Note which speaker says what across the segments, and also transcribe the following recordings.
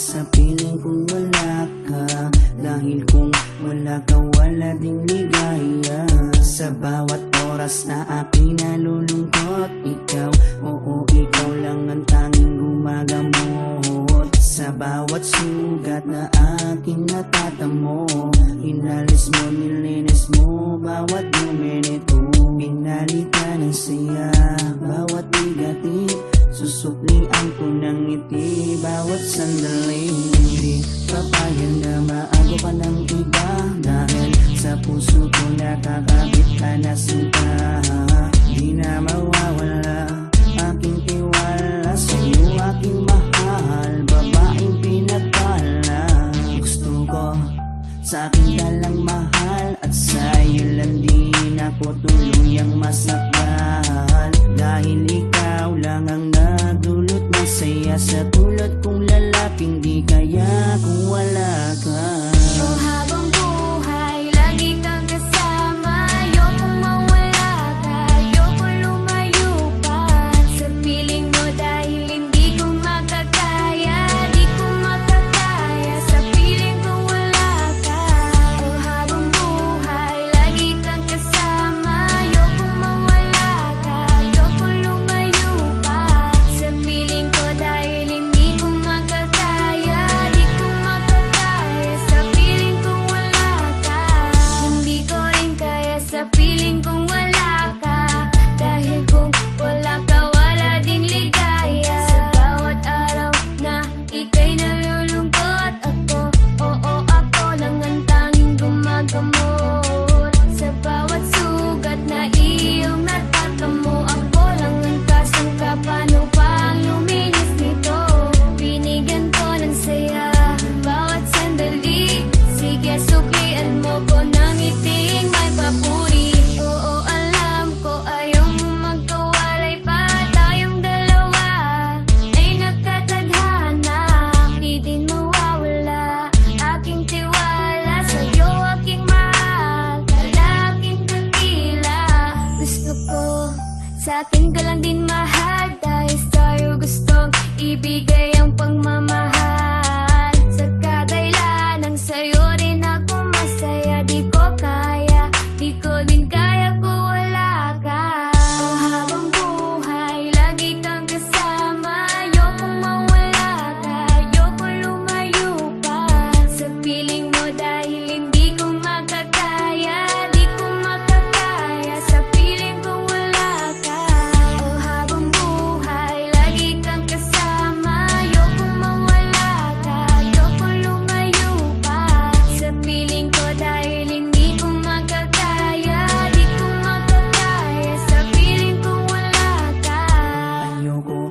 Speaker 1: sa piling kung wala ka. Dahil kung wala ka, wala ding ligaya. Sa bawat oras na aking nalulungkot, ikaw, oo, ikaw lang ang tanging gumagamot. Sa bawat sugat na aking natatamo, inalis mo, nilinis mo bawat minuto. Pinalitan ng saya bawat bigatin, susuklian ko ng ngiti bawat sandali. Hindi papayag na maago ka ng iba, dahil sa puso ko nakakabit ka na sinta. Di na mawawala aking tiwala sa'yo, aking mahal, babaeng pinagpala. Gusto ko sa'kin ka lang mahal, at sa'yo lang din ako tuluyang masakal. Dahil ikaw lang ang nagdulot ng saya, sa tulad kong lalaking di kaya kung wala ka.
Speaker 2: Oh, habang buhay, lagi kang kasama. Ayokong mawala ka, ayokong lumayo pa sa piling mo, dahil hindi ko makakaya, di ko makakaya sa piling ko wala ka. Oh, habang buhay, lagi kang kasama. Ayokong mawala ka, ayokong lumayo pa sa piling ko, dahil hindi ko makakaya, di ko makakaya sa piling ko wala ka. Hindi ko rin kaya sa piling kong wala ka, dahil kung wala ka, wala ding ligaya. Sa bawat araw na ika'y nalulungkot, ako, oo, ako lang ang tanging gumagamot. Sa bawat sugat na iyong natatamo, ako lang ang kasangka. Paano pa ang luminis nito? Binigyan ko ng saya bawat sandali. Sige, suklian mo ko ng ngiting may papuri. Oo, alam ko ayaw mo magkawalay pa, tayong dalawa ay nagkatadhana. Di din mawawala aking tiwala sa'yo, aking mahal, lalaking dakila. Gusto ko sa'kin ka lang din mahal, dahil sa'yo gustong ibigay ang pagmamahal. Sa kadailanang sa'yo rin ako masaya, di ko kaya, di ko din kaya kung wala ka. Oh, habang buhay, lagi kang kasama. Ayokong mawala ka, ayokong lumayo pa sa piling mo, dahil hindi ko makakaya, di ko makakaya sa piling ko wala ka. Oh, habang buhay, lagi kang kasama. Ayokong mawala ka, ayokong lumayo pa sa piling ko, dahil hindi ko makakaya, di ko makakaya sa piling ko wala ka.
Speaker 1: Ayoko,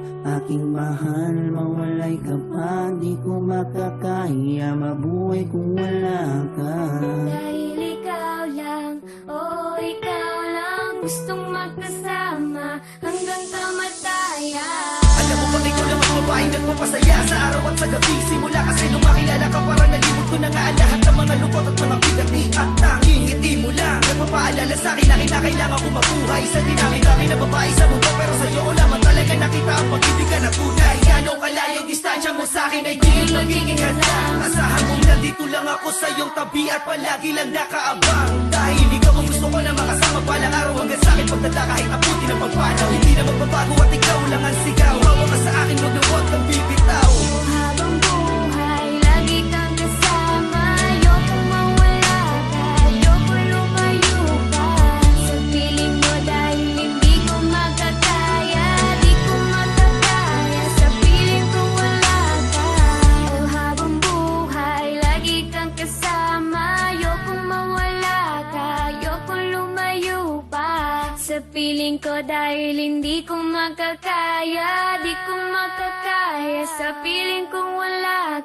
Speaker 1: aking mahal, mawalay ka pa. Di ko makakaya mabuhay kung wala ka.
Speaker 2: Dahil ikaw lang, oh ikaw lang, gustong magkasama hanggang kamatayan.
Speaker 3: Alam mo bang ikaw lang ang babaeng nagpapasaya sa araw at sa gabi? Simula kasi nung makilala ka, parang nalimot ko na nga ang lahat ng mga lungkot at mga pinagni. At tanging ngiti mo lang nagpapaalala sa'kin na kinakailangan ko mabuhay sa dinami-dami na babae sa mundo. Pero sa'yo ko lamang talaga nakita ang pag-ibig na tunay. Gano'ng kalayo distansya mo sa'kin ay di magiging hadlang. Asahan mong nandito lang ako sa iyong tabi at palagi lang nakaabang. Dahil ikaw ang gusto ko na makasama balang araw hanggang sa'kin pagdala kahit abuti ng pagpanaw. Hindi na magbabago at ikaw lang ang sigaw. Hawa ka sa akin, wag na huwag kang bibitaw.
Speaker 2: Habang buhay, lagi kang kasama. Ayokong mawala ka, ayokong lumayo pa sa piling mo, dahil hindi ko makakaya, di ko makakaya sa piling ko wala ka. Oh, habang buhay, lagi kang kasama. Ayokong mawala ka, ayokong lumayo pa sa piling ko, dahil hindi ko makakaya, di ko makakaya sa piling kong wala